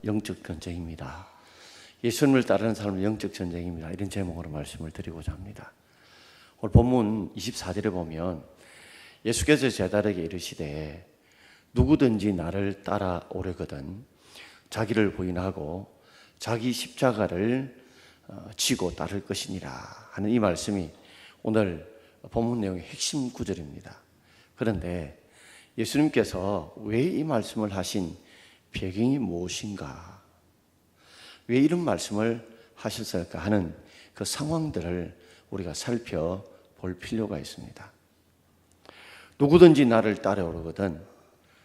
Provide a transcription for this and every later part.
영적 전쟁입니다. 예수님을 따르는 삶은 영적 전쟁입니다. 이런 제목으로 말씀을 드리고자 합니다. 오늘 본문 24절에 보면 예수께서 제자들에게 이르시되 누구든지 나를 따라오려거든 자기를 부인하고 자기 십자가를 지고 따를 것이니라 하는 이 말씀이 오늘 본문 내용의 핵심 구절입니다. 그런데 예수님께서 왜 이 말씀을 하신 배경이 무엇인가, 왜 이런 말씀을 하셨을까 하는 그 상황들을 우리가 살펴볼 필요가 있습니다. 누구든지 나를 따라오거든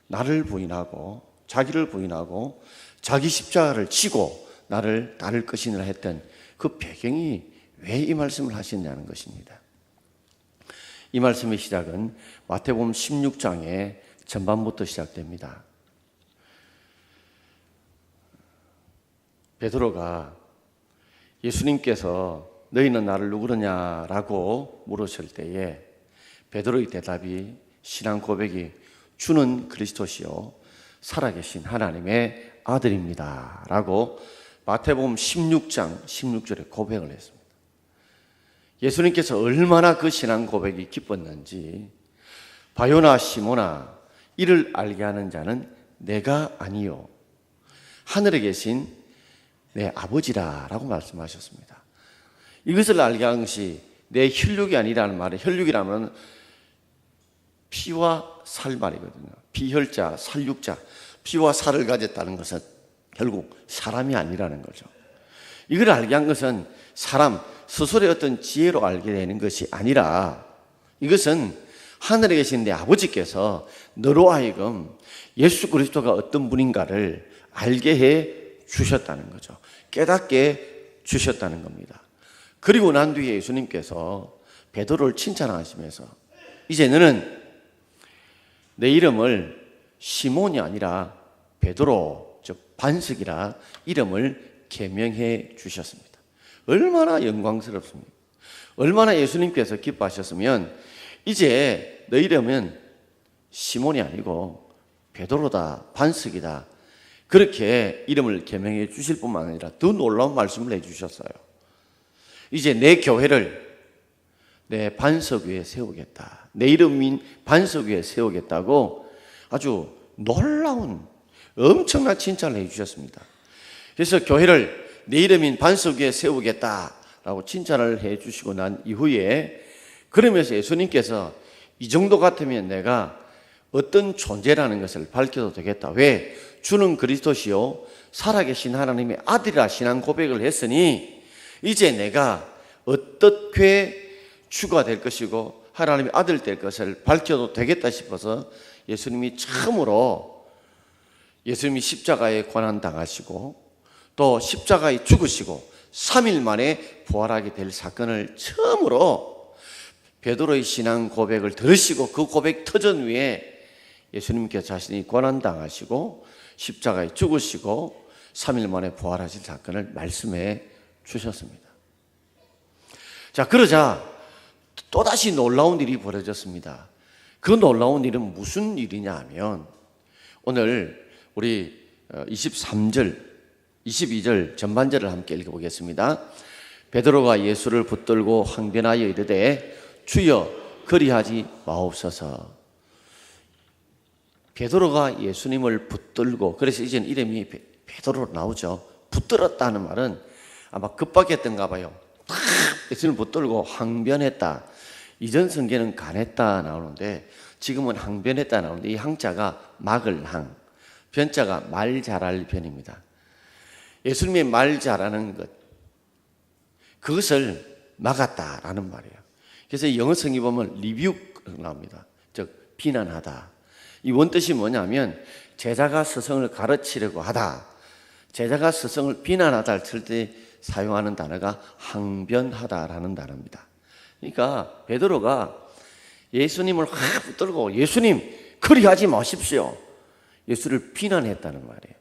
나를 부인하고 자기를 부인하고 자기 십자가를 지고 나를 따를 것이니라 했던 그 배경이 왜 이 말씀을 하셨냐는 것입니다. 이 말씀의 시작은 마태복음 16장의 전반부터 시작됩니다. 베드로가 예수님께서 너희는 나를 누구느냐라고 물었을 때에 베드로의 대답이, 신앙 고백이 주는 그리스도시요 살아계신 하나님의 아들입니다 라고 마태복음 16장 16절에 고백을 했습니다. 예수님께서 얼마나 그 신앙 고백이 기뻤는지, 바요나 시몬아 이를 알게 하는 자는 내가 아니요 하늘에 계신 내 아버지라 라고 말씀하셨습니다. 이것을 알게 한 것이 내 혈육이 아니라는 말에, 혈육이라면 피와 살 말이거든요. 피혈자, 살육자, 피와 살을 가졌다는 것은 결국 사람이 아니라는 거죠. 이걸 알게 한 것은 사람 스스로의 어떤 지혜로 알게 되는 것이 아니라 이것은 하늘에 계신 내 아버지께서 너로 하여금 예수 그리스도가 어떤 분인가를 알게 해 주셨다는 거죠. 깨닫게 주셨다는 겁니다. 그리고 난 뒤에 예수님께서 베드로를 칭찬하시면서 이제 너는 내 이름을 시몬이 아니라 베드로, 즉 반석이라 이름을 계명해 주셨습니다. 얼마나 영광스럽습니까? 얼마나 예수님께서 기뻐하셨으면 이제 너 이름은 시몬이 아니고 베드로다, 반석이다, 그렇게 이름을 계명해 주실 뿐만 아니라 더 놀라운 말씀을 해주셨어요. 이제 내 교회를 내 반석 위에 세우겠다, 내 이름인 반석 위에 세우겠다고 아주 놀라운 엄청난 칭찬을 해주셨습니다. 그래서 교회를 내 이름인 반석 위에 세우겠다라고 칭찬을 해주시고 난 이후에, 그러면서 예수님께서 이 정도 같으면 내가 어떤 존재라는 것을 밝혀도 되겠다. 왜? 주는 그리스도시요 살아계신 하나님의 아들이라 신앙 고백을 했으니 이제 내가 어떻게 주가 될 것이고 하나님의 아들 될 것을 밝혀도 되겠다 싶어서 예수님이 처음으로 예수님이 십자가에 고난당하시고 또 십자가에 죽으시고 3일 만에 부활하게 될 사건을 처음으로 베드로의 신앙 고백을 들으시고 그 고백 터전 위에 예수님께서 자신이 고난당하시고 십자가에 죽으시고 3일 만에 부활하신 사건을 말씀해 주셨습니다. 자, 그러자 또다시 놀라운 일이 벌어졌습니다. 그 놀라운 일은 무슨 일이냐 하면 오늘 우리 23절, 22절 전반절을 함께 읽어보겠습니다. 베드로가 예수를 붙들고 항변하여 이르되 주여 그리하지 마옵소서. 베드로가 예수님을 붙들고, 그래서 이제는 이름이 베드로로 나오죠. 붙들었다는 말은 아마 급박했던가 봐요. 예수님을 붙들고 항변했다. 이전 성경은 간했다 나오는데 지금은 항변했다 나오는데 이 항자가 막을 항, 변자가 말 잘할 변입니다. 예수님의 말 잘하는 것, 그것을 막았다라는 말이에요. 그래서 영어 성경에 보면 리뷰 나옵니다. 즉 비난하다. 이 원뜻이 뭐냐면 제자가 스승을 가르치려고 하다, 제자가 스승을 비난하다 할 때 사용하는 단어가 항변하다라는 단어입니다. 그러니까 베드로가 예수님을 확 붙들고 예수님 그리하지 마십시오, 예수를 비난했다는 말이에요.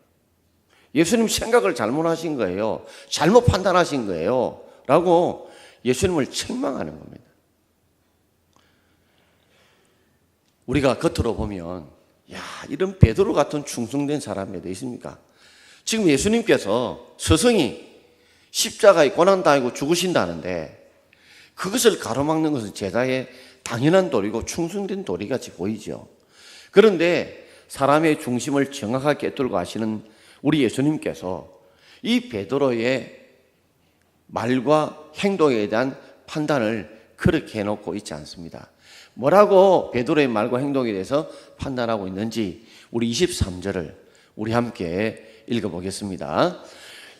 예수님 생각을 잘못하신 거예요, 잘못 판단하신 거예요 라고 예수님을 책망하는 겁니다. 우리가 겉으로 보면 야, 이런 베드로 같은 충성된 사람이 어디 있습니까? 지금 예수님께서 스승이 십자가에 고난당하고 죽으신다는데 그것을 가로막는 것은 제자의 당연한 도리고 충성된 도리같이 보이죠. 그런데 사람의 중심을 정확하게 꿰뚫고 하시는 우리 예수님께서 이 베드로의 말과 행동에 대한 판단을 그렇게 해놓고 있지 않습니다. 뭐라고 베드로의 말과 행동에 대해서 판단하고 있는지 우리 23절을 우리 함께 읽어보겠습니다.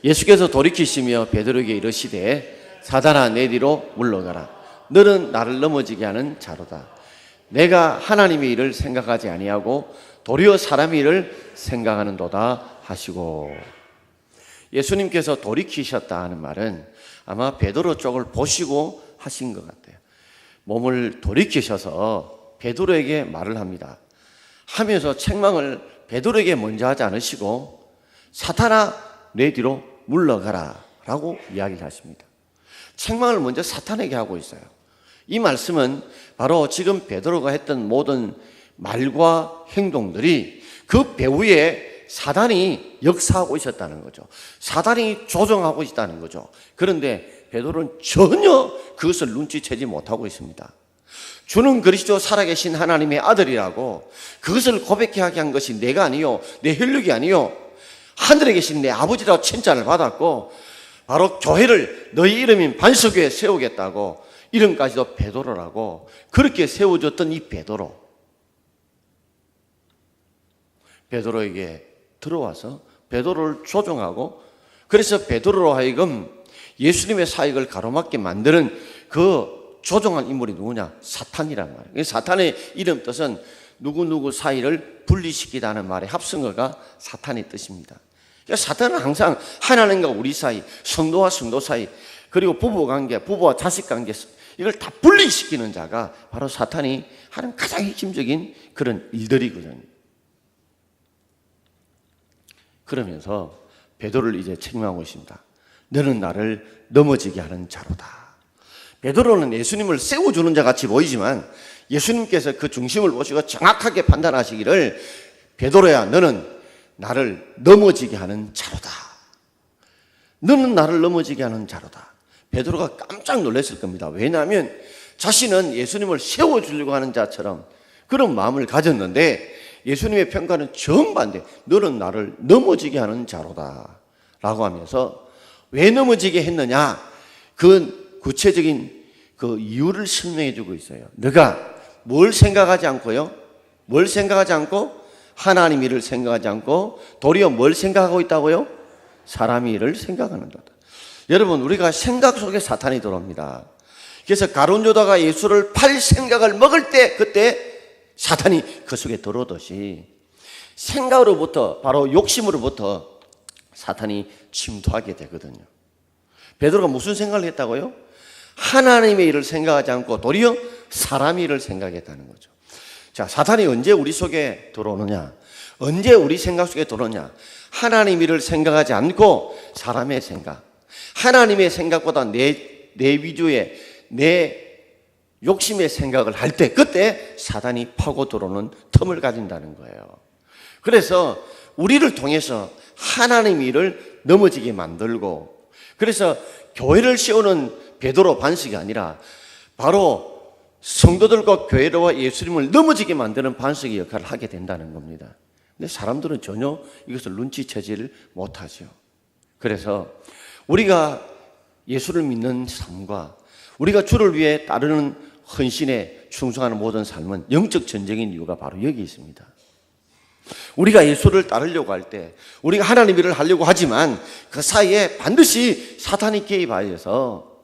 예수께서 돌이키시며 베드로에게 이르시되 사단아 내 뒤로 물러가라. 너는 나를 넘어지게 하는 자로다. 내가 하나님의 일을 생각하지 아니하고 도리어 사람의 일을 생각하는도다 하시고, 예수님께서 돌이키셨다 하는 말은 아마 베드로 쪽을 보시고 하신 것 같아요. 몸을 돌이키셔서 베드로에게 말을 합니다. 하면서 책망을 베드로에게 먼저 하지 않으시고 사탄아 내 뒤로 물러가라 라고 이야기를 하십니다. 책망을 먼저 사탄에게 하고 있어요. 이 말씀은 바로 지금 베드로가 했던 모든 말과 행동들이 그 배후에 사단이 역사하고 있었다는 거죠. 사단이 조종하고 있다는 거죠. 그런데 베드로는 전혀 그것을 눈치채지 못하고 있습니다. 주는 그리스도 살아계신 하나님의 아들이라고 그것을 고백하게 한 것이 내가 아니요 내 혈육이 아니요 하늘에 계신 내 아버지라고 칭찬을 받았고, 바로 교회를 너희 이름인 반석교회에 세우겠다고, 이름까지도 베드로라고 그렇게 세워졌던 이 베드로에게 들어와서 베드로를 조종하고, 그래서 베드로로 하여금 예수님의 사역을 가로막게 만드는 그 조종한 인물이 누구냐? 사탄이란 말이에요. 사탄의 이름 뜻은 누구누구 사이를 분리시키다는 말의 합성어가 사탄의 뜻입니다. 그러니까 사탄은 항상 하나님과 우리 사이, 성도와 성도 사이, 그리고 부부관계, 부부와 자식관계, 이걸 다 분리시키는 자가 바로 사탄이 하는 가장 핵심적인 그런 일들이거든요. 그러면서 베드로를 이제 책망하고 있습니다. 너는 나를 넘어지게 하는 자로다. 베드로는 예수님을 세워주는 자 같이 보이지만 예수님께서 그 중심을 보시고 정확하게 판단하시기를 베드로야 너는 나를 넘어지게 하는 자로다. 너는 나를 넘어지게 하는 자로다. 베드로가 깜짝 놀랐을 겁니다. 왜냐하면 자신은 예수님을 세워주려고 하는 자처럼 그런 마음을 가졌는데 예수님의 평가는 정반대. 너는 나를 넘어지게 하는 자로다 라고 하면서 왜 넘어지게 했느냐, 그 구체적인 그 이유를 설명해 주고 있어요. 너가 뭘 생각하지 않고요? 뭘 생각하지 않고? 하나님 일을 생각하지 않고 도리어 뭘 생각하고 있다고요? 사람 일을 생각하는 거다. 여러분, 우리가 생각 속에 사탄이 들어옵니다. 그래서 가룟 유다가 예수를 팔 생각을 먹을 때 그때 사탄이 그 속에 들어오듯이 생각으로부터, 바로 욕심으로부터 사탄이 침투하게 되거든요. 베드로가 무슨 생각을 했다고요? 하나님의 일을 생각하지 않고 도리어 사람 일을 생각했다는 거죠. 자, 사탄이 언제 우리 속에 들어오느냐? 언제 우리 생각 속에 들어오느냐? 하나님 일을 생각하지 않고 사람의 생각, 하나님의 생각보다 내 위주의 내 욕심의 생각을 할 때, 그때 사단이 파고 들어오는 틈을 가진다는 거예요. 그래서 우리를 통해서 하나님 일을 넘어지게 만들고, 그래서 교회를 세우는 베드로 반석이 아니라 바로 성도들과 교회와 예수님을 넘어지게 만드는 반석의 역할을 하게 된다는 겁니다. 근데 사람들은 전혀 이것을 눈치채지를 못하죠. 그래서 우리가 예수를 믿는 삶과 우리가 주를 위해 따르는 헌신에 충성하는 모든 삶은 영적 전쟁인 이유가 바로 여기 있습니다. 우리가 예수를 따르려고 할 때, 우리가 하나님 일을 하려고 하지만 그 사이에 반드시 사탄이 개입하여서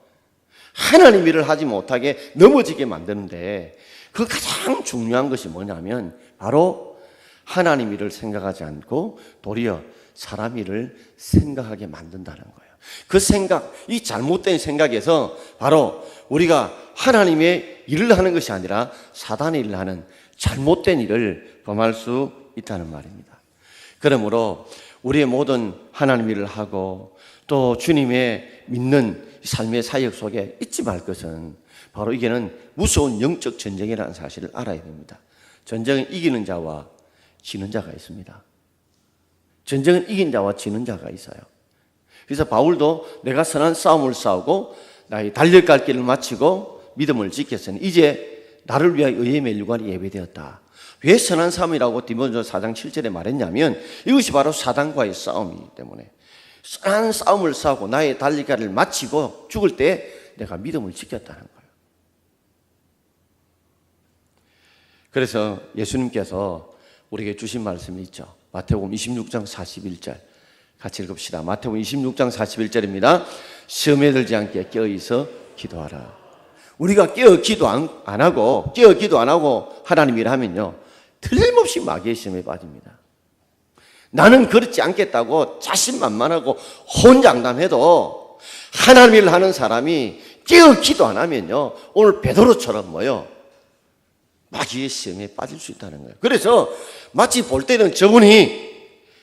하나님 일을 하지 못하게 넘어지게 만드는데, 그 가장 중요한 것이 뭐냐면 바로 하나님 일을 생각하지 않고 도리어 사람 일을 생각하게 만든다는 거예요. 그 생각, 이 잘못된 생각에서 바로 우리가 하나님의 일을 하는 것이 아니라 사단의 일을 하는 잘못된 일을 범할 수 있다는 말입니다. 그러므로 우리의 모든 하나님 일을 하고 또 주님의 믿는 삶의 사역 속에 잊지 말 것은 바로 이게는 무서운 영적 전쟁이라는 사실을 알아야 됩니다. 전쟁은 이기는 자와 지는 자가 있습니다. 전쟁은 이긴 자와 지는 자가 있어요. 그래서 바울도 내가 선한 싸움을 싸우고 나의 달려갈 길을 마치고 믿음을 지켰으니 이제 나를 위하여 의의 멸류관이 예배되었다. 왜 선한 싸움이라고 디모데전서 4장 7절에 말했냐면 이것이 바로 사단과의 싸움이기 때문에 선한 싸움을 싸우고 나의 달려갈 길을 마치고 죽을 때 내가 믿음을 지켰다는 거예요. 그래서 예수님께서 우리에게 주신 말씀이 있죠. 마태복음 26장 41절 같이 읽읍시다. 마태복음 26장 41절입니다. 시험에 들지 않게 깨어있어 기도하라. 우리가 깨어 기도 안 하고 하나님 일하면요 틀림없이 마귀의 시험에 빠집니다. 나는 그렇지 않겠다고 자신만만하고 혼장담해도 하나님 일을 하는 사람이 깨어 기도 안 하면요 오늘 베드로처럼 마귀의 시험에 빠질 수 있다는 거예요. 그래서 마치 볼 때는 저분이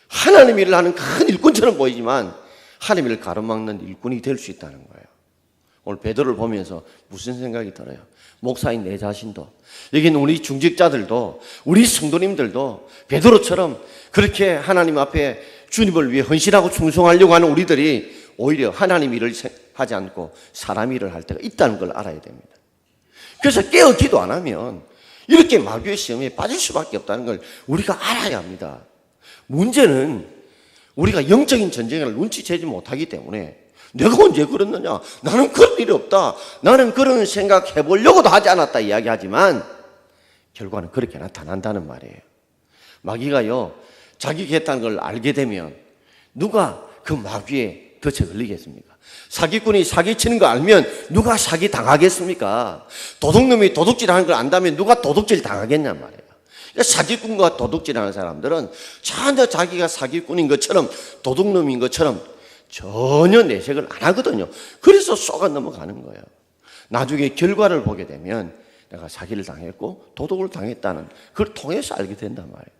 하나님 일을 하는 큰 일꾼처럼 보이지만 하나님 일을 가로막는 일꾼이 될 수 있다는 거예요. 오늘 베드로를 보면서 무슨 생각이 들어요? 목사인 내 자신도, 여기 있는 우리 중직자들도, 우리 성도님들도 베드로처럼 그렇게 하나님 앞에 주님을 위해 헌신하고 충성하려고 하는 우리들이 오히려 하나님 일을 하지 않고 사람 일을 할 때가 있다는 걸 알아야 됩니다. 그래서 깨어 기도 안 하면 이렇게 마귀의 시험에 빠질 수밖에 없다는 걸 우리가 알아야 합니다. 문제는 우리가 영적인 전쟁을 눈치채지 못하기 때문에 내가 언제 그랬느냐? 나는 그런 일이 없다. 나는 그런 생각 해보려고도 하지 않았다 이야기하지만 결과는 그렇게 나타난다는 말이에요. 마귀가요 자기가 했다는 걸 알게 되면 누가 그 마귀에 덫에 걸리겠습니까? 사기꾼이 사기치는 거 알면 누가 사기 당하겠습니까? 도둑놈이 도둑질하는 걸 안다면 누가 도둑질 당하겠냔 말이에요. 그러니까 사기꾼과 도둑질하는 사람들은 전혀 자기가 사기꾼인 것처럼 도둑놈인 것처럼 전혀 내색을 안 하거든요. 그래서 쏘가 넘어가는 거예요. 나중에 결과를 보게 되면 내가 사기를 당했고 도둑을 당했다는 그걸 통해서 알게 된단 말이에요.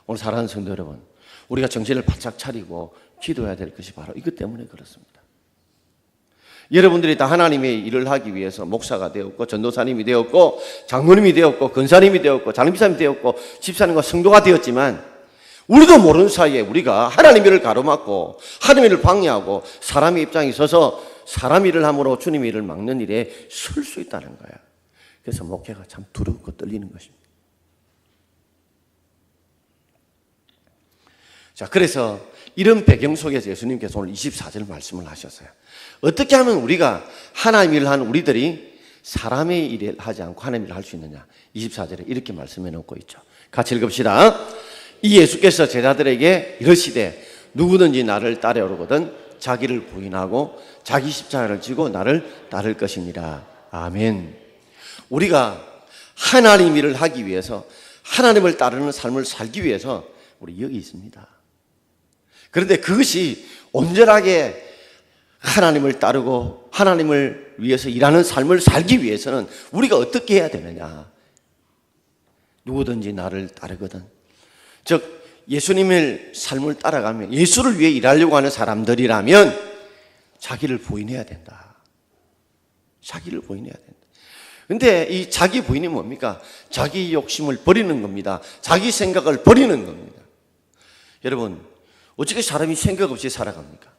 오늘 사랑하는 성도 여러분, 우리가 정신을 바짝 차리고 기도해야 될 것이 바로 이것 때문에 그렇습니다. 여러분들이 다 하나님의 일을 하기 위해서 목사가 되었고 전도사님이 되었고 장로님이 되었고 권사님이 되었고 장로님이 되었고 집사님과 성도가 되었지만 우리도 모르는 사이에 우리가 하나님 일을 가로막고 하나님 일을 방해하고 사람의 입장에 서서 사람 일을 함으로 주님 일을 막는 일에 설 수 있다는 거야. 그래서 목회가 참 두렵고 떨리는 것입니다. 자, 그래서 이런 배경 속에서 예수님께서 오늘 24절 말씀을 하셨어요. 어떻게 하면 우리가 하나님 일을 하는 우리들이 사람의 일을 하지 않고 하나님 일을 할 수 있느냐. 24절에 이렇게 말씀해 놓고 있죠. 같이 읽읍시다. 이 예수께서 제자들에게 이르시되 누구든지 나를 따르려거든 자기를 부인하고 자기 십자가를 지고 나를 따를 것이니라. 아멘. 우리가 하나님 일을 하기 위해서 하나님을 따르는 삶을 살기 위해서 우리 여기 있습니다. 그런데 그것이 온전하게 하나님을 따르고 하나님을 위해서 일하는 삶을 살기 위해서는 우리가 어떻게 해야 되느냐. 누구든지 나를 따르거든. 즉 예수님의 삶을 따라가면 예수를 위해 일하려고 하는 사람들이라면 자기를 부인해야 된다. 자기를 부인해야 된다. 근데 이 자기 부인이 뭡니까? 자기 욕심을 버리는 겁니다. 자기 생각을 버리는 겁니다. 여러분, 어떻게 사람이 생각 없이 살아갑니까?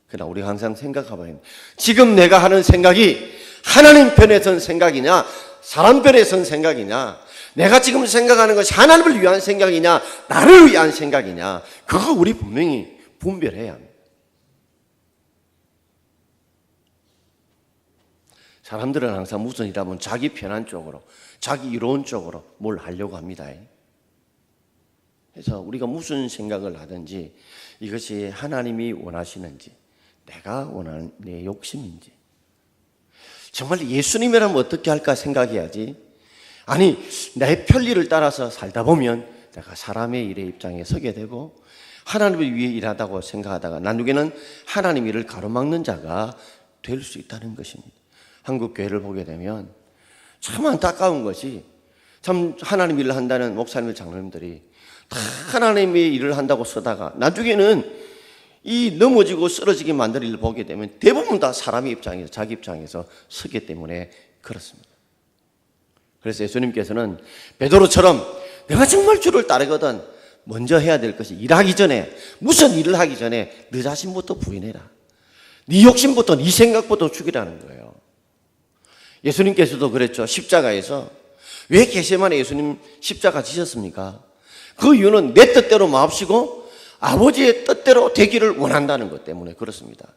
그러나 우리가 항상 생각해봐야 합니다. 지금 내가 하는 생각이 하나님 편에 선 생각이냐 사람 편에 선 생각이냐, 내가 지금 생각하는 것이 하나님을 위한 생각이냐 나를 위한 생각이냐, 그거 우리 분명히 분별해야 합니다. 사람들은 항상 무슨 일하면 자기 편한 쪽으로, 자기 이로운 쪽으로 뭘 하려고 합니다. 그래서 우리가 무슨 생각을 하든지 이것이 하나님이 원하시는지, 내가 원하는 내 욕심인지, 정말 예수님이라면 어떻게 할까 생각해야지. 아니, 내 편리를 따라서 살다 보면 내가 사람의 일의 입장에 서게 되고 하나님을 위해 일하다고 생각하다가 나중에는 하나님 일을 가로막는 자가 될 수 있다는 것입니다. 한국 교회를 보게 되면 참 안타까운 것이, 참 하나님 일을 한다는 목사님, 장로님들이 다 하나님의 일을 한다고 쓰다가 나중에는 이 넘어지고 쓰러지게 만드는 일을 보게 되면 대부분 다 사람의 입장에서, 자기 입장에서 서기 때문에 그렇습니다. 그래서 예수님께서는 베드로처럼 내가 정말 주를 따르거든 먼저 해야 될 것이 일하기 전에, 무슨 일을 하기 전에 너 자신부터 부인해라. 네 욕심부터, 네 생각부터 죽이라는 거예요. 예수님께서도 그랬죠. 십자가에서. 왜 겟세마네 예수님 십자가 지셨습니까? 그 이유는 내 뜻대로 마옵시고 아버지의 뜻대로 되기를 원한다는 것 때문에 그렇습니다.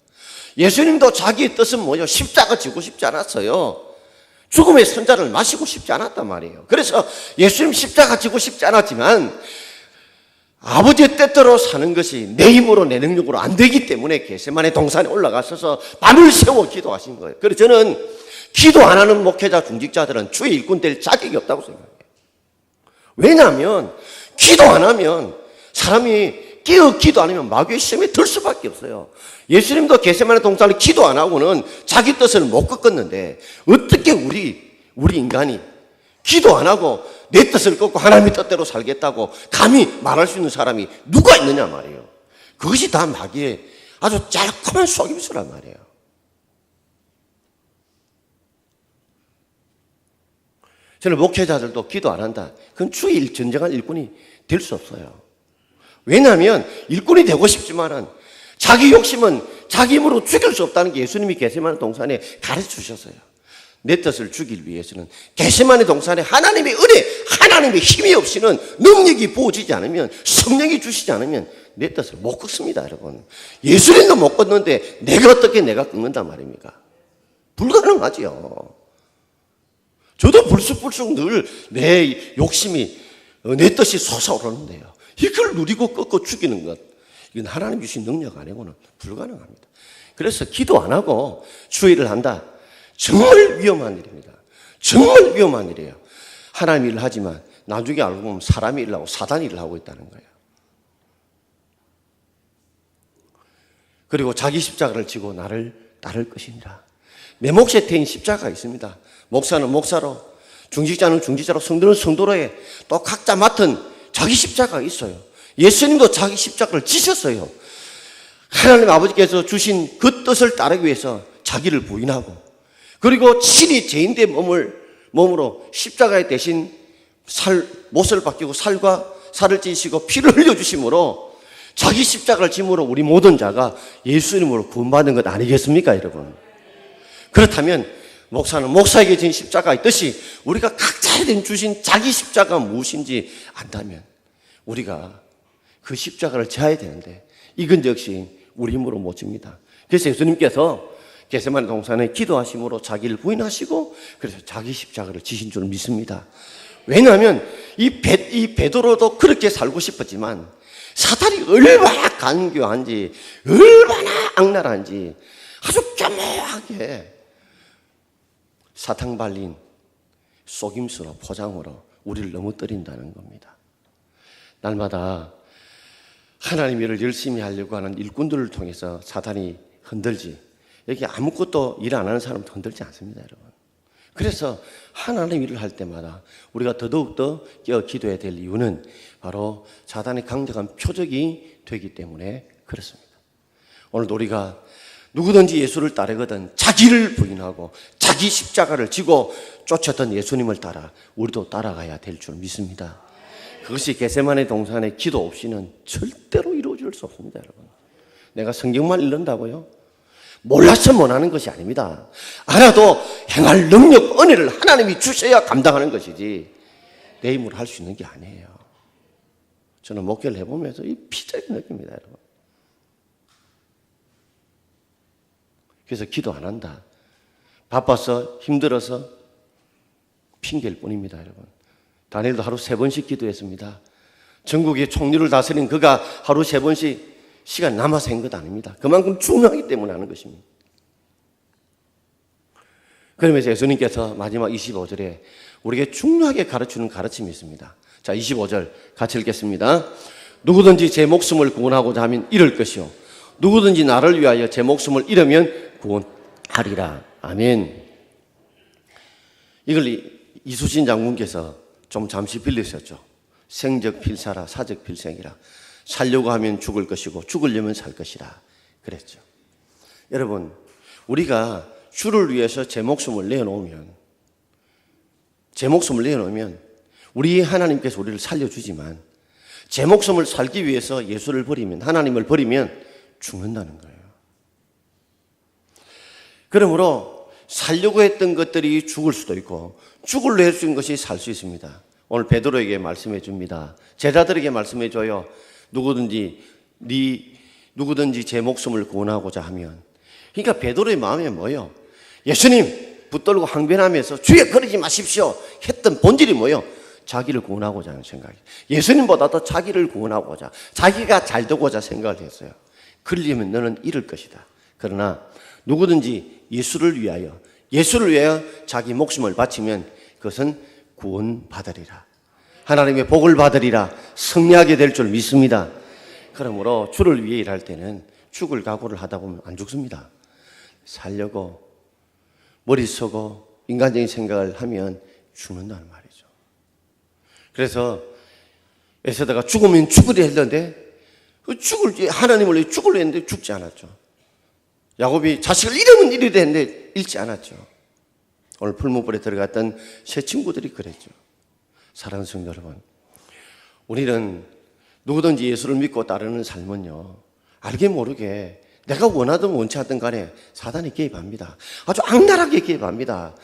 예수님도 자기의 뜻은 뭐죠? 십자가 지고 싶지 않았어요. 죽음의 선자를 마시고 싶지 않았단 말이에요. 그래서 예수님 십자가 지고 싶지 않았지만 아버지의 뜻대로 사는 것이 내 힘으로 내 능력으로 안 되기 때문에 겟세마네 동산에 올라가셔서 밤을 새워 기도하신 거예요. 그래서 저는 기도 안 하는 목회자, 중직자들은 주의 일꾼 될 자격이 없다고 생각해요. 왜냐하면 기도 안 하면 사람이 깨어 기도 안 하면 마귀의 시험에 들 수밖에 없어요. 예수님도 겟세마네 동산을 기도 안 하고는 자기 뜻을 못 꺾었는데 어떻게 우리 인간이 기도 안 하고 내 뜻을 꺾고 하나님의 뜻대로 살겠다고 감히 말할 수 있는 사람이 누가 있느냐 말이에요. 그것이 다 마귀의 아주 짤끔한 속임수란 말이에요. 저는 목회자들도 기도 안 한다. 그건 주의 진정한 일꾼이 될 수 없어요. 왜냐하면 일꾼이 되고 싶지만은 자기 욕심은 자기 힘으로 죽일 수 없다는 게 예수님이 겟세마네 동산에 가르쳐 주셨어요. 내 뜻을 주길 위해서는 겟세마네 동산에 하나님의 은혜, 하나님의 힘이 없이는 능력이 부어지지 않으면, 성령이 주시지 않으면 내 뜻을 못 꺾습니다, 여러분. 예수님도 못 꺾는데 내가 어떻게 내가 꺾는단 말입니까? 불가능하지요. 저도 불쑥불쑥 늘 내 욕심이, 내 뜻이 솟아오르는데요. 이걸 누리고 꺾고 죽이는 것, 이건 하나님 주신 능력 아니고는 불가능합니다. 그래서 기도 안 하고 주의를 한다. 정말 위험한 일입니다. 정말 위험한 일이에요. 하나님 일을 하지만 나중에 알고 보면 사람이 일을 하고 사단이 일을 하고 있다는 거예요. 그리고 자기 십자가를 지고 나를 따를 것이니라. 내 몫에 태인 십자가가 있습니다. 목사는 목사로, 중직자는 중직자로, 성도는 성도로에 또 각자 맡은 자기 십자가가 있어요. 예수님도 자기 십자가를 지셨어요. 하나님 아버지께서 주신 그 뜻을 따르기 위해서 자기를 부인하고, 그리고 친히 죄인된 몸으로 십자가에 대신 못을 바뀌고 살을 찌시고 피를 흘려주심으로 자기 십자가를 짐으로 우리 모든 자가 예수님으로 구원받은 것 아니겠습니까, 여러분? 그렇다면 목사는 목사에게 진 십자가 있듯이 우리가 각자에 주신 자기 십자가 무엇인지 안다면 우리가 그 십자가를 져야 되는데 이건 역시 우리 힘으로 못 집니다. 그래서 예수님께서 겟세마네 동산에 기도하심으로 자기를 부인하시고 그래서 자기 십자가를 지신 줄 믿습니다. 왜냐하면 이 베드로도 그렇게 살고 싶었지만 사탄이 얼마나 간교한지, 얼마나 악랄한지 아주 교묘하게 사탕 발린 속임수로, 포장으로 우리를 넘어뜨린다는 겁니다. 날마다 하나님 일을 열심히 하려고 하는 일꾼들을 통해서 사탄이 흔들지, 여기 아무것도 일 안 하는 사람도 흔들지 않습니다, 여러분. 그래서 하나님 일을 할 때마다 우리가 더더욱더 깨어 기도해야 될 이유는 바로 사탄의 강력한 표적이 되기 때문에 그렇습니다. 오늘도 우리가 누구든지 예수를 따르거든 자기를 부인하고 자기 십자가를 지고 쫓았던 예수님을 따라 우리도 따라가야 될 줄 믿습니다. 그것이 겟세마네 동산의 기도 없이는 절대로 이루어질 수 없습니다, 여러분. 내가 성경만 읽는다고요? 몰라서 못하는 것이 아닙니다. 알아도 행할 능력, 은혜를 하나님이 주셔야 감당하는 것이지 내 힘으로 할 수 있는 게 아니에요. 저는 목회를 해보면서 이 피자를 느낍니다, 여러분. 그래서 기도 안 한다. 바빠서 힘들어서 핑계일 뿐입니다, 여러분. 다니엘도 하루 3번씩 기도했습니다. 전국의 총리를 다스린 그가 하루 3번씩 시간 남아서 한 것 아닙니다. 그만큼 중요하기 때문에 하는 것입니다. 그러면서 예수님께서 마지막 25절에 우리에게 중요하게 가르치는 가르침이 있습니다. 자, 25절 같이 읽겠습니다. 누구든지 제 목숨을 구원하고자 하면 잃을 것이요 누구든지 나를 위하여 제 목숨을 잃으면 구원하리라. 아멘. 이걸 이수신 장군께서 좀 잠시 빌리셨죠. 생적 필사라 사적 필생이라. 살려고 하면 죽을 것이고 죽으려면 살 것이라 그랬죠. 여러분, 우리가 주를 위해서 제 목숨을 내어놓으면 우리 하나님께서 우리를 살려주지만 제 목숨을 살기 위해서 예수를 버리면, 하나님을 버리면 죽는다는 거예요. 그러므로 살려고 했던 것들이 죽을 수도 있고 죽으려 했던 것이 살 수 있습니다. 오늘 베드로에게 말씀해 줍니다. 제자들에게 말씀해 줘요. 누구든지 제 목숨을 구원하고자 하면. 그러니까 베드로의 마음에 뭐예요? 예수님 붙들고 항변하면서 주여 그러지 마십시오 했던 본질이 뭐예요? 자기를 구원하고자 하는 생각이에요. 예수님보다도 자기를 구원하고자, 자기가 잘 되고자 생각을 했어요. 그러려면 너는 잃을 것이다. 그러나 누구든지 예수를 위하여 자기 목숨을 바치면 그것은 구원받으리라. 하나님의 복을 받으리라. 승리하게 될 줄 믿습니다. 그러므로 주를 위해 일할 때는 죽을 각오를 하다 보면 안 죽습니다. 살려고 머리 쓰고 인간적인 생각을 하면 죽는다는 말이죠. 그래서 에서다가 죽으면 죽으려 했는데 하나님을 위해 죽으려 했는데 죽지 않았죠. 야곱이 자식을 잃으면 잃으려 했는데 잃지 않았죠. 오늘 풀무불에 들어갔던 새 친구들이 그랬죠. 사랑하는 성도 여러분, 우리는 누구든지 예수를 믿고 따르는 삶은요, 알게 모르게 내가 원하든 원치 않든 간에 사단이 개입합니다. 아주 악랄하게 개입합니다.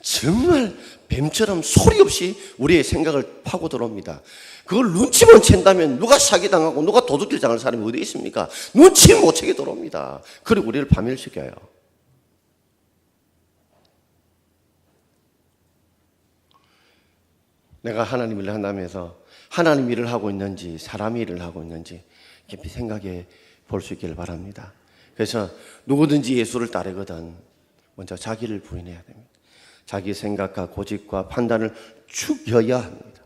정말 뱀처럼 소리 없이 우리의 생각을 파고 들어옵니다. 그걸 눈치만 챈다면 누가 사기당하고 누가 도둑질 당할 사람이 어디 있습니까? 눈치 못 채게 들어옵니다. 그리고 우리를 파멸시켜요. 내가 하나님 일을 한다면서 하나님 일을 하고 있는지 사람 일을 하고 있는지 깊이 생각해 볼 수 있기를 바랍니다. 그래서 누구든지 예수를 따르거든 먼저 자기를 부인해야 됩니다. 자기 생각과 고집과 판단을 죽여야 합니다.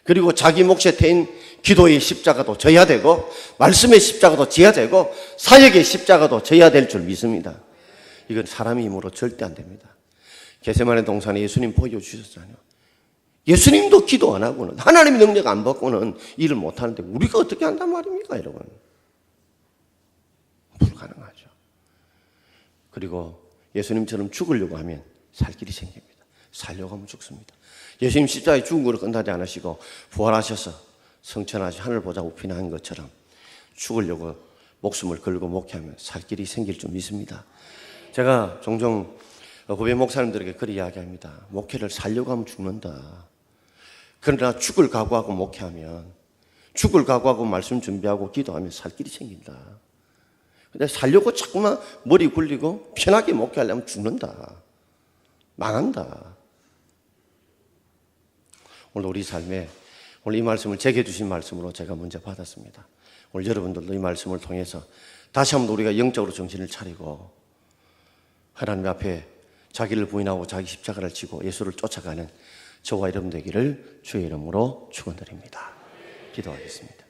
그리고 자기 몫에 태인 기도의 십자가도 져야 되고 말씀의 십자가도 져야 되고 사역의 십자가도 져야 될 줄 믿습니다. 이건 사람의 힘으로 절대 안 됩니다. 겟세마네 동산에 예수님 보여주셨잖아요. 예수님도 기도 안 하고는 하나님의 능력 안 받고는 일을 못 하는데 우리가 어떻게 한단 말입니까, 여러분? 불가능하죠. 그리고 예수님처럼 죽으려고 하면 살 길이 생깁니다. 살려고 하면 죽습니다. 예수님 십자가에 죽은 거로 끝나지 않으시고 부활하셔서 성천하시 하늘 보자 우피나 한 것처럼 죽으려고 목숨을 걸고 목회하면 살 길이 생길 줄 믿습니다. 제가 종종 후배 목사님들에게 그렇게 이야기합니다. 목회를 살려고 하면 죽는다. 그러나 죽을 각오하고 목회하면, 죽을 각오하고 말씀 준비하고 기도하면 살 길이 생긴다. 근데 살려고 자꾸만 머리 굴리고 편하게 목회하려면 죽는다. 망한다. 오늘 우리 삶에 오늘 이 말씀을 제게 주신 말씀으로 제가 먼저 받았습니다. 오늘 여러분들도 이 말씀을 통해서 다시 한번 우리가 영적으로 정신을 차리고 하나님 앞에 자기를 부인하고 자기 십자가를 지고 예수를 쫓아가는 저와 여러분 되기를 주의 이름으로 축원드립니다. 기도하겠습니다.